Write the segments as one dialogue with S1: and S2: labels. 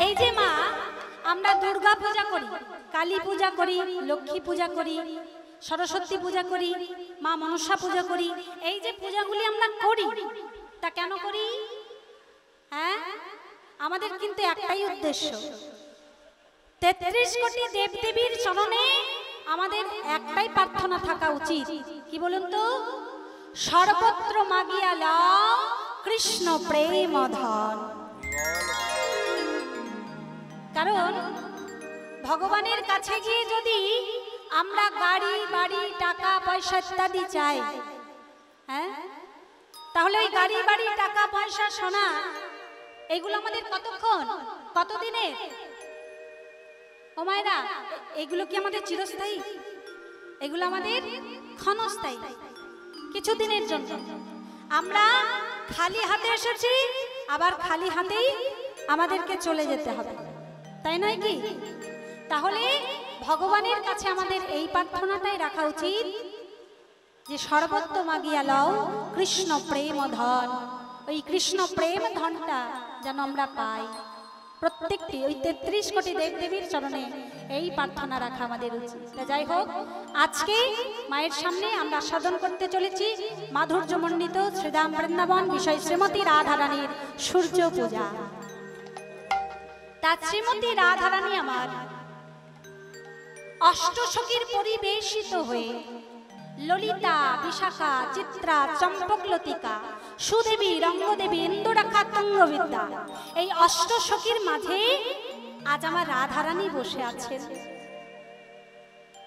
S1: এই যে মা আমরা দুর্গা পূজা করি, কালী পূজা করি, লক্ষ্মী পূজা করি, সরস্বতী পূজা করি, মা মনসা পূজা করি, এই যে পূজাগুলি আমরা করি তা কেন করি? হ্যাঁ, আমাদের কিন্তু একটাই উদ্দেশ্য, 33 কোটি দেবদেবীর চরণে আমাদের একটাই প্রার্থনা থাকা উচিত। কি বলুন তো? সর্বত্র মাগিয়া লও কৃষ্ণ প্রেম ধন। কারণ ভগবানের কাছে গিয়ে যদি আমরা গাড়ি বাড়ি টাকা পয়সা ইত্যাদি চাই, হ্যাঁ, তাহলে ওই গাড়ি বাড়ি টাকা পয়সা সোনা এগুলো আমাদের কতক্ষণ, কতদিনের? ও মায়েরা, এগুলো কি আমাদের চিরস্থায়ী? এগুলো আমাদের ক্ষণস্থায়ী, কিছুদিনের জন্য। আমরা খালি হাতে এসেছি, আবার খালি হাতেই আমাদেরকে চলে যেতে হবে, তাই নয় কি? তাহলে ভগবানের কাছে আমাদের এই প্রার্থনাটাই রাখা উচিত যে সর্বত্র মাগিয়া লও কৃষ্ণ প্রেম ধন। ওই কৃষ্ণ প্রেম ধনটা যেন আমরা পাই। প্রত্যেকটি ওই 33 কোটি দেবদেবীর চরণে এই প্রার্থনা রাখা আমাদের উচিত। যাই হোক, আজকে মায়ের সামনে আমরা সাধন করতে চলেছি মাধুর্যমণ্ডিত শ্রীধাম বৃন্দাবন বিষয় শ্রীমতী রাধারানীর সূর্য পূজা। তা শ্রীমতী রাধারানী আমার অষ্টসখীর পরিবেশিত হয়ে ললিতা, বিশাখা, চিত্রা, চম্পকলতিকা, সুদেবী, রঙ্গদেবী, ইন্দুরাখা, তুঙ্গবিদ্যা, এই অষ্টসখীর মাঝে আজ আমার রাধারানী বসে আছেন।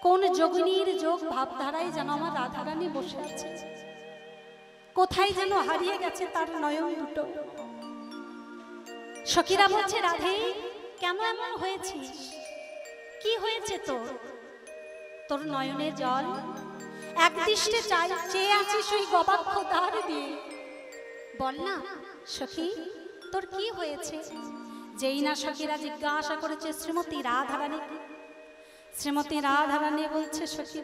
S1: কোন যোগিনীর যোগ ভাবধারায় যেন আমার রাধারানী বসে আছে, কোথায় যেন হারিয়ে গেছে তার নয়ন দুটো। সখীরা বলছে, রাধে কেন এমন হয়েছিস? কি হয়েছে তোর? তোর নয়নে জল, একদৃষ্টে চেয়ে আছিস ওই গবাক্ষ দ্বার দিয়ে। বল না সখী, তোর কি হয়েছে? যেই না সখীরা জিজ্ঞাসা করেছে শ্রীমতী রাধারানী, শ্রীমতী রাধারানী বলছে, সখী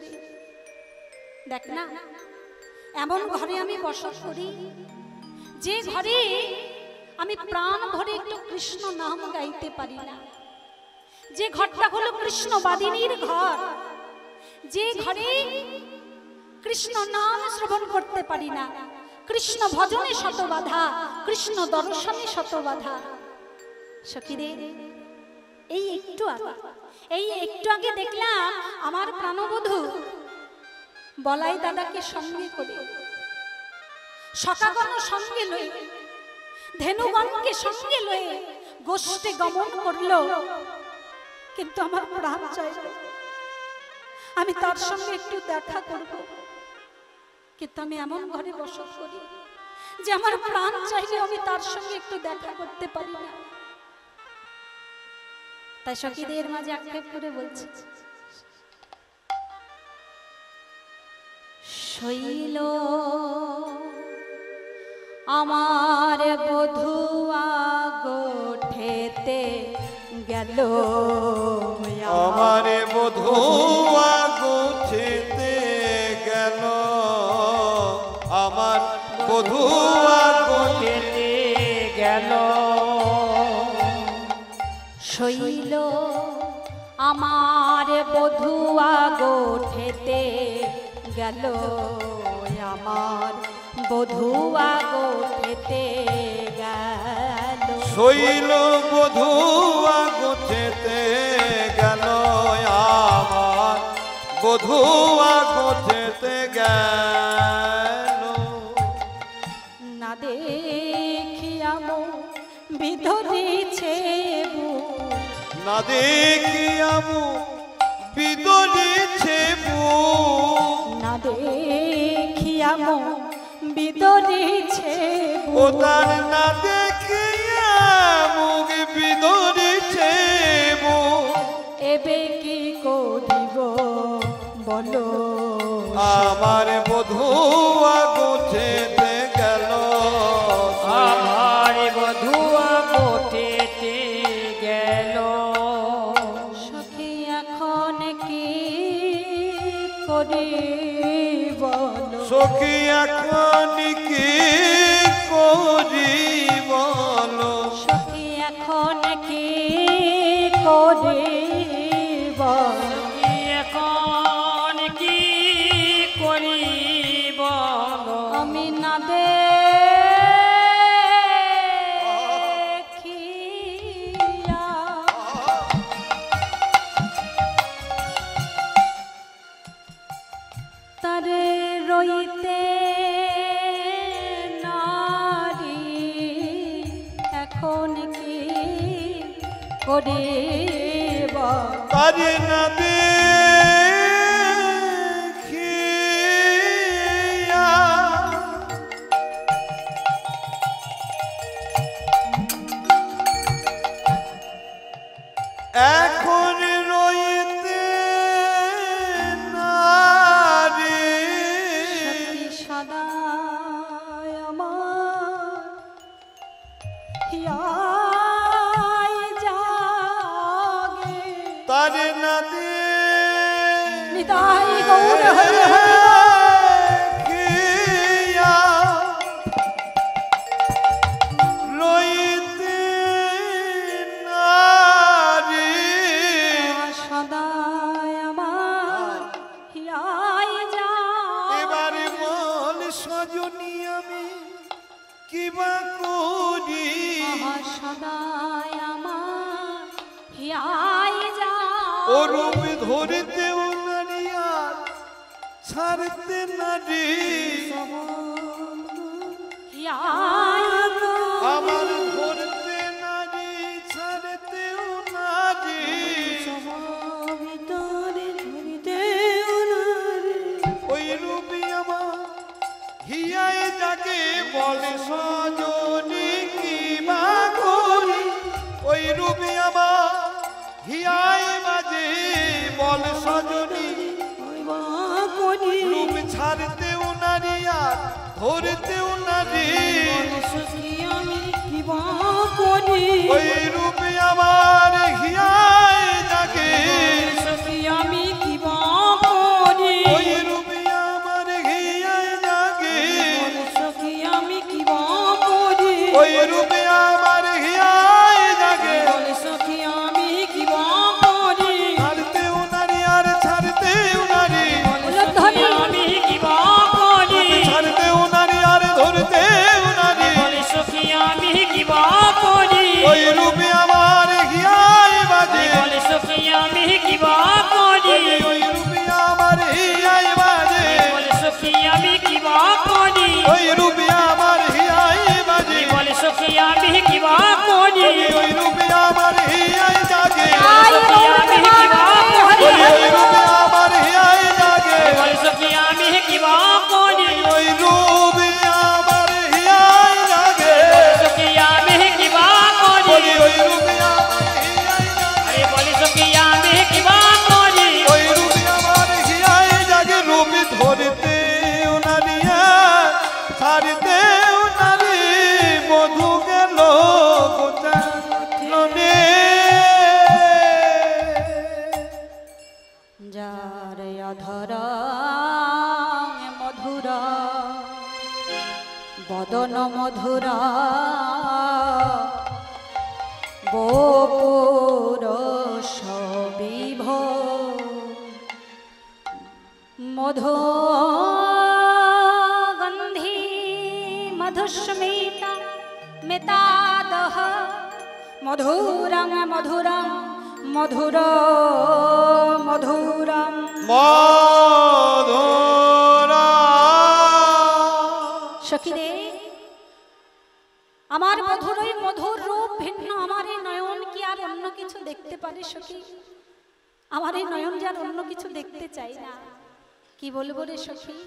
S1: দেখ না, এমন ঘরে আমি বসত করি যে ঘরে আমি প্রাণ ভরে একটু কৃষ্ণ নাম গাইতে পারি না, যে ঘরটা হলো কৃষ্ণ বাদিনীর ঘর, যে ঘরে কৃষ্ণ নাম শ্রবণ করতে পারি না, কৃষ্ণ ভজনে শত বাধা, কৃষ্ণ দর্শনে শত বাধা। সখীরে, এই একটু আগে দেখলাম আমার প্রাণবধূ বলাই দাদাকে সঙ্গে করে, সখাগণ সঙ্গে লয়ে, ধেনুগণকে সঙ্গে লয়ে গোষ্ঠে গমন করলো। কিন্তু আমার প্রাণ চাইল আমি তার সঙ্গে একটু দেখা করব, কিন্তু আমি এমন ঘরে বসত করি যে আমার প্রাণ চাইলে আমি তার সঙ্গে একটু দেখা করতে পারি না। তাই সখীদের মাঝে আক্ষেপ করে বলছি, শৈল আমার বধুয়া গোঠেতে গেল,
S2: আমার বধুয়া গোঠেতে গেল, আমার বধুয়া গোঠেতে গেল।
S1: শৈল আমার বধুয়া গোঠেতে গেল, আমার বধুয়া গোঠেতে গেল।
S2: শৈল বধুয়া গোঠেতে গেল, আমার বধুয়া গোঠেতে গেল।
S1: না দেখিয়ামো বিধরিছে বুক,
S2: না দেখিয়ামো বিদরিছে বুক,
S1: না দেখিয়ামো বিদরিছে
S2: ও
S1: বুক।
S2: তার না দেখিয়া মুখ বিদরিছে বুক।
S1: এবে কি করিব বলো,
S2: আমার বধুয়া গোঠেতে গেল,
S3: আমার বধুয়া গোঠেতে গেল।
S1: সখী এখন কি করি বলো,
S2: সখী এখন কি করি বলো,
S1: সখী এখন কি গরিব
S3: কি এখন কি করিব
S1: আমি না দেখিয়া তারে রইতে নারী এখন কি করিব
S2: তারে না দেখিয়া এখন রইতে নারী
S1: সখী সদা আমার হিয়ায় জাগে
S2: তারে না
S1: নিতাই গৌর হরি হরি
S2: দেখিয়া রইতে নারী
S1: সদায় আমার হিয়ায় জাগে
S2: এবারে বল সজনী আমি কিবা করি
S1: সদায় আমার হিয়ায় জাগে
S2: ও রূপ ধরতেও নারী আর ছাড়তে নারী
S1: হিয়ায়
S2: আমার ধরতে নারী ছাড়তেও নারী ওই রূপী আমার হিয়ায় যাকে বলে সজনী কিবা করি ওই রূপী আমার হিয়ায় বাজে বলে সজনী রূপ ছাড়তেও নারী আর ধরতেও নারী ওই রূপে আমার হিয়ায় যাকে ওই রূপে আমার হিয়ায় যাকে ওই রূপে আমার হিয়ায় যাকে ছাড়তেও নারী আর ছাড়তেও নারী ছাড়তেও নারী আর ধরতেও নারী ওই রূপে আমার হিয়ায় বাজে ওই রূপে আমার হিয়ায় বাজে ওই রূপে আমার হিয়ায় বাজে ওই রূপে আমার হিয়ায় জাগে ওই রূপে আমার হিয়ায় জাগে ওই রূপে আমার হিয়ায় জাগে ওই রূপে আমার হিয়ায় জাগে ওই রূপে আমার হিয়ায় জাগে রূপ ধরতেও নারী ছাড়তেও নারী মধু গেল গোচারণে
S1: যার অধর মধুরা বদন মধুরা বপুর সবিভ মধু গন্ধি মধুস্মিতা মিতাদহ মধুরং মধুরং মধুর মধুরম
S2: মধুরা
S1: সখীরে আমার মধুরই মধুর রূপ ভিন্ন আমার এই নয়ন কি আর অন্য কিছু দেখতে পারে সখী আমার এই নয়ন যে আর অন্য কিছু দেখতে চাই না কি বলবো রে সখী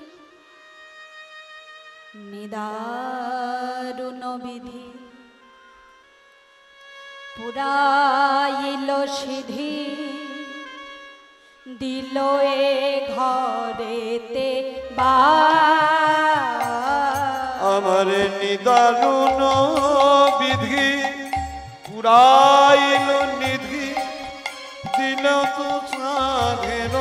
S1: নিদারুণ বিধি পুরাইল সিধি দিল এ ঘরেতে বা
S2: আমার নিদারুণ বিধি পুরাইল নিধি দিল তো সাধের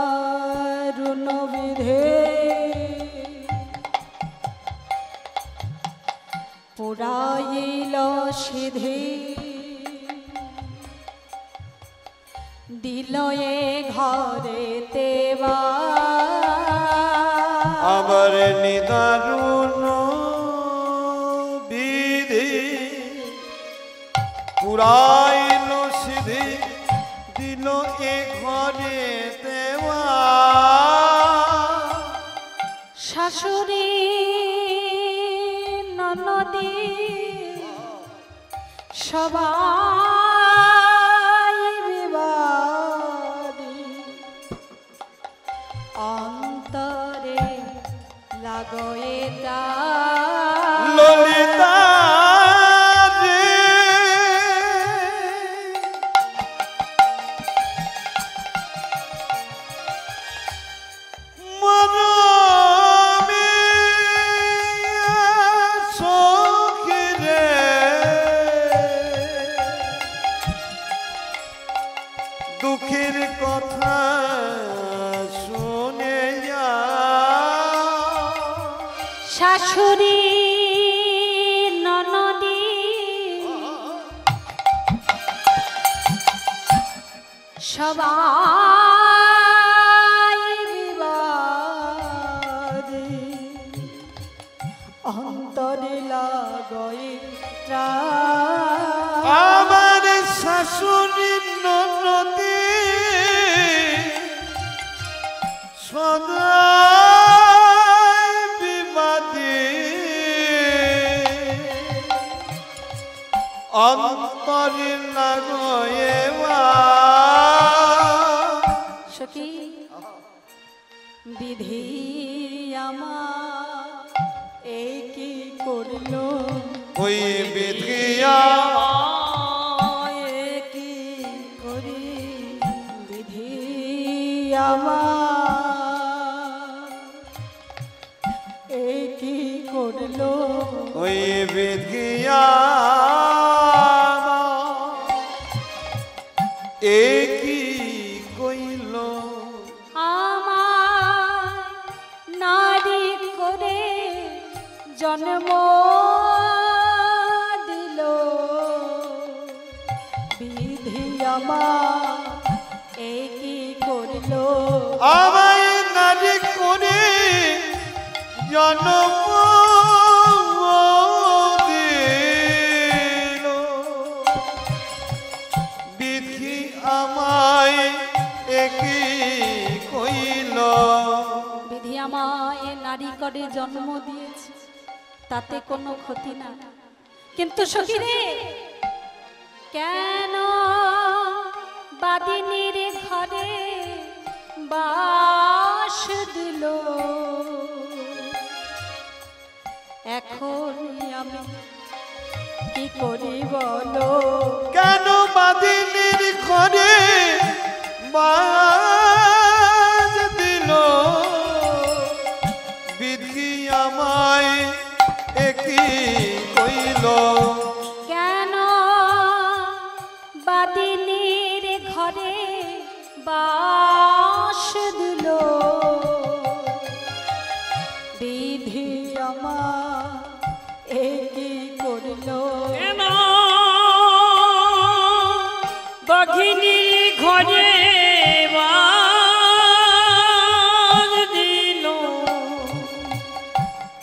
S1: দারুণ বিধে পুরাইল সিধি দিল এ ঘরে তেবা
S2: আমার নিদারুণ বিধি পুরাইল সিধি দিল এ ঘরে দেওয়া
S1: শাশুড়ি ননদি সবাই বিবাদী অন্তরে লাগয়ে
S2: ললিতা রে মরমে সখী রে দুঃখের কথা শুনে যা
S1: শাশুড়ি ননদি সবাই বিবাদী অন্তরে লাগয়ে
S2: আমার শাশুড়ি ননদী সদা বিবাদী অন্তরে লাগয়ে
S1: সখী বিধি আমার এই কি করলো
S2: ওই বিধিয়া
S1: কি করি বিধি আমার এই কি করলো
S2: ওই বিধিয়া একই কইল
S1: আমার নারী করে জন্ম দিল বিধি আমার এই কি করলো
S2: আমায় নারী করে জন্ম দিল বিধি আমায় একই কইল
S1: বিধি আমায় নারী করে জন্ম দিয়েছে তাতে কোনো ক্ষতি না কিন্তু সখী রে কেন বাদিনীর ঘরে বাস দিল এখন আমি কি করি বলো
S2: কেন বাদিনীর ঘরে বাস দিল বিধি আমায় একই কইল
S1: কেন বাদিনীর ঘরে বাস দিল বিধি আমার একই করল
S3: কেন দক্ষিণী ঘরে বাস দিল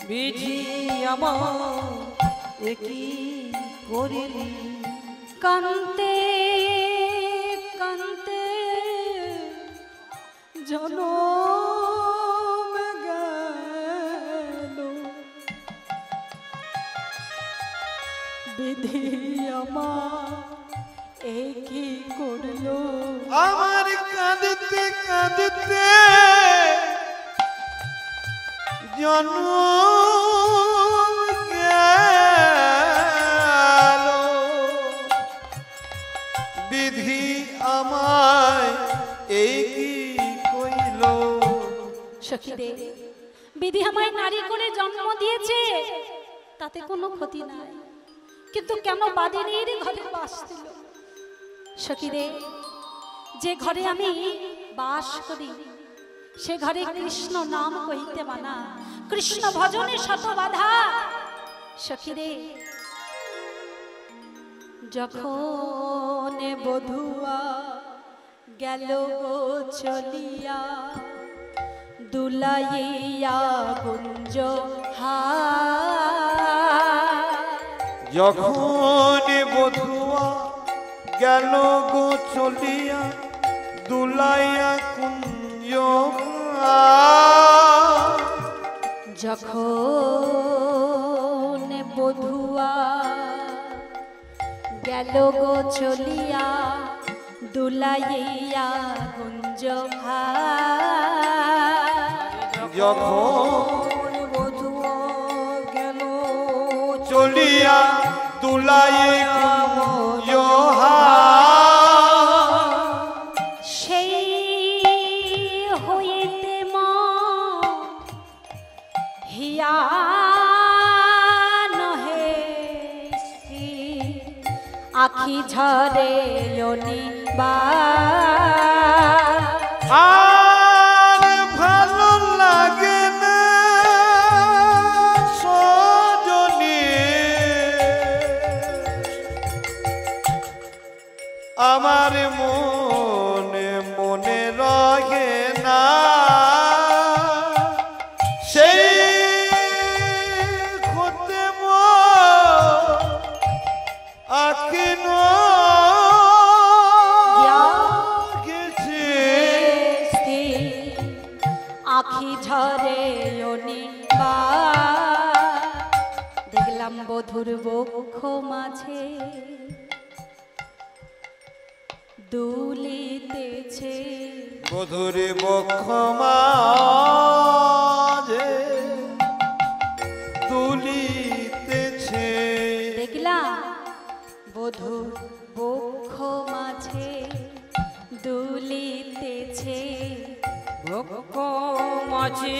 S3: বিধি আমার একই করিলি
S1: কান্তে কান্তে জনম গেল বিধি আমার একই করলো
S2: আমার কাঁদতে কাঁদতে জন্ম গেল বিধি আমায় এই কি কইল
S1: সখী রে বিধি আমায় নারী করে জন্ম দিয়েছে তাতে কোনো ক্ষতি নাই কিন্তু কেন বাদিনীর ঘরে বাস দিল সখী রে যে ঘরে আমি বাস করি সে ঘরে কৃষ্ণ নাম কইতে মানা কৃষ্ণ ভজনে শত বাধা সখীরে যখন বধুয়া গেল গো চলিয়া দুলাইয়া গুঞ্জ
S2: যখন বধুয়া গেল গো চলিয়া দুলাইয়া কুঞ্জ
S1: যখন বধুয়া গেল গো চলিয়া দুলাইয়া গুঞ্জ
S2: যখন
S3: বধুয়া গেল
S2: চলিয়া দুলাইয়া কুঞ্জ
S1: সেই হইতে হিয়া নহে আখি ঝরে অনিবা
S2: আর ভালো লাগে না সজনী আমার মনে মনে রহে না সেই হতে আখি
S1: আখি ঝরে অনিবা দেখলাম বধুর বক্ষ মাঝে দুলিতেছে
S2: বধুর বক্ষ মাঝে দুলিতেছে
S1: দেখলাম বধুর বক্ষ মাঝে দুলিতেছে
S3: বক্ষ মাঝে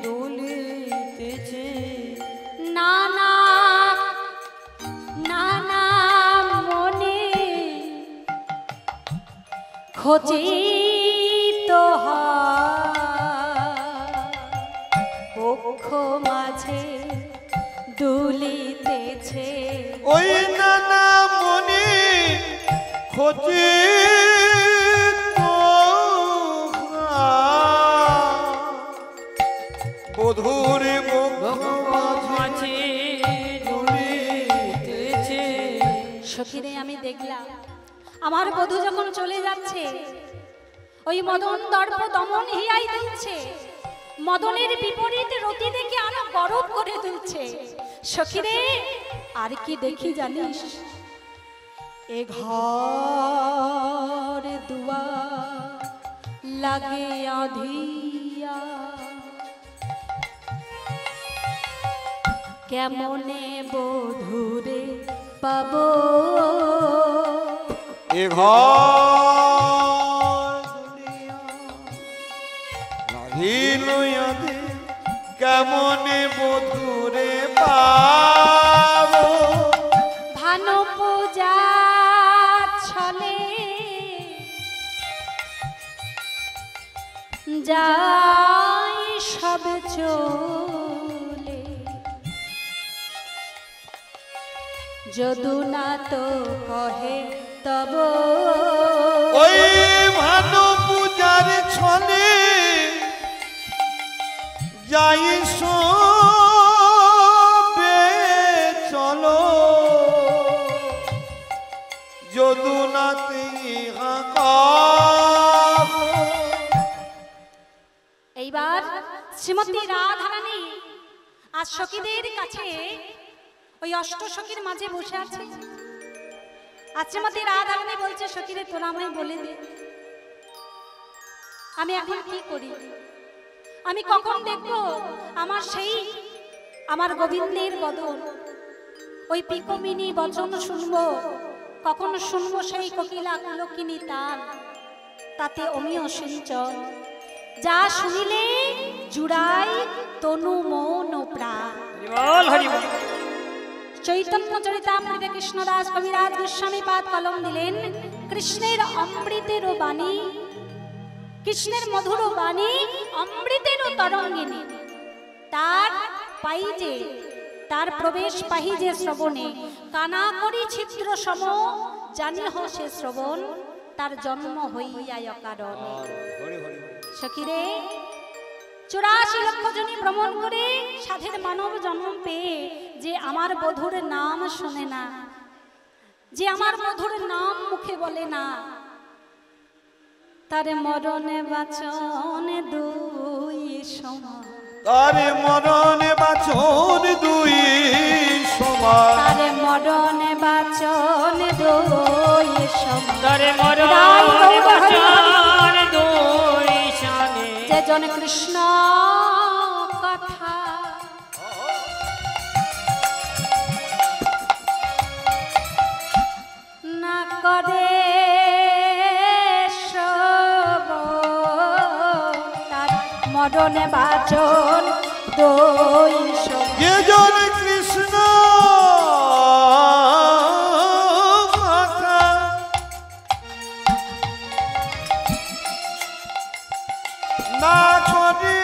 S3: দুলিতেছে
S1: নানা নানা মনে খোঁজি তো বক্ষ মাঝে দুলিতেছে
S2: ওই নানা মনি খোঁজি বধুর বক্ষ মাঝে দুলিতেছে
S1: সখীরে আমি দেখলাম আমার বধূ যখন চলে যাচ্ছে ওই মদন দর্প দমন হিয়াই দিচ্ছে মদনের বিপরীতে রতি দেখে আরো গরম করে তুলছে সখীরে আর কি দেখি জানিস এ ঘর দুয়ার লাগে আধিয়া কেমনে বধুরে পাবো
S2: এ ঘর লাগিলুয়াদে কেমনে বধুরে পাবো
S1: ভান পূজা ছলে যাই সব চলে যদু না তো কহে তব
S2: ওই ভানু পূজার ছলে যাই সবে চলো যদু নাতে
S1: এইবার শ্রীমতী রাধারানী আজ সখীদের কাছে ওই অষ্ট সখীর মাঝে বসে আছে আর শ্রীমতী রাধারানী বলছে সখীরে তোরা আমায় বলে দে আমি এখন কি করি আমি কখন দেখবো আমার সেই আমার গোবিন্দের বদন ওই পিকমিনী বচন শুনবো কখনো শুনবো সেই কোকিলা কুলকিনী তাল তাতে অমিয় সিঞ্চন যা শুনিলে জুড়াই তনু মন ও প্রাণ চৈতন্য চরিতামৃতে কৃষ্ণদাস কবিরাজ গোস্বামী পাদ কলম দিলেন কৃষ্ণের অমৃতের বাণী কৃষ্ণের মধুর বাণী অমৃতের তরঙ্গিনী তার পাইজে তার প্রবেশ পাহি যে শ্রবণে, কানা করি ছিদ্র সম, জানি হ সে শ্রবণ, তার জন্ম হইয়ায় অকারণে। সখীরে, 84 লক্ষ জনী ভ্রমণ করে সাধের মানব জন্ম পেয়ে যে আমার বধূর নাম শোনে না, যে আমার বধূর নাম মুখে বলে না, তার মরণে বাঁচনে দুই সমান,
S2: তারে মরণে বাঁচন দুই সমান,
S1: তার মরণে বাঁচনে দুই সমান,
S3: তারে মরণে বাঁচন দুই সমান।
S1: যে জন কৃষ্ণ কথা না করে তার মরণে বাঁচন দুই সমান।
S2: যে জন কৃষ্ণ কথা না করে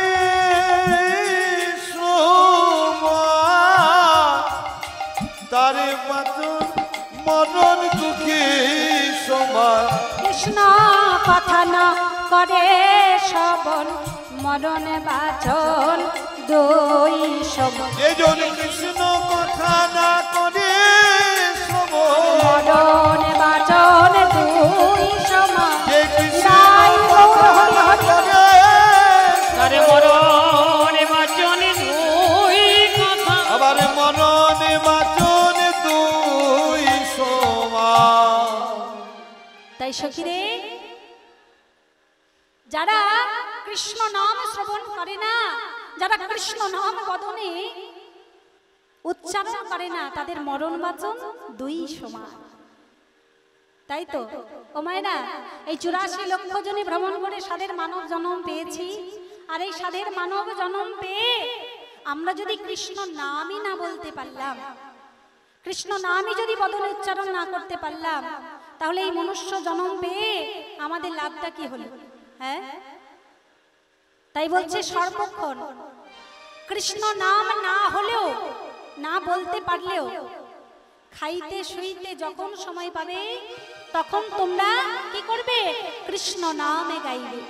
S2: তারে বাঁচন মরণ দুঃখী সমান।
S1: কৃষ্ণ কথা না করে শ্রবণ, মরণে বাঁচন দুই সমান।
S2: যেজন কৃষ্ণ কথা না করে শ্রবণ,
S1: মরণে বাঁচন দুই সমান।
S2: যে কৃষ্ণ
S1: তাই
S2: কথা
S1: গৌর
S2: না
S1: হরি হরি।
S2: করে
S3: তারে মরণে বাঁচন দুই কথা,
S2: আবার মরণে বাঁচন দুই সমান।
S1: তাই সখীরে, যারা কৃষ্ণ নাম শ্রবণ করে না, যারা কৃষ্ণ নাম বদনে উচ্চারণ করে না, তাদের মরণ বাচন দুই সমান। তাই তো ও মায়েরা, এই 84 লক্ষ জনে ভ্রমণ করে সাধের মানব জন্ম পেয়েছি। আর এই সাধের মানব জন্ম পেয়ে আমরা যদি কৃষ্ণ নামই না বলতে পারলাম, কৃষ্ণ নামই যদি বদলে উচ্চারণ না করতে পারলাম, তাহলে এই মনুষ্য জন্ম পেয়ে আমাদের লাভটা কি হলো? হ্যাঁ, তাই বলছে সর্বক্ষণ কৃষ্ণ নাম না হলেও, না বলতে পারলেও, খাইতে শুইতে যখন সময় পাবে তখন তোমরা কি করবে? কৃষ্ণ নামে গাইবে।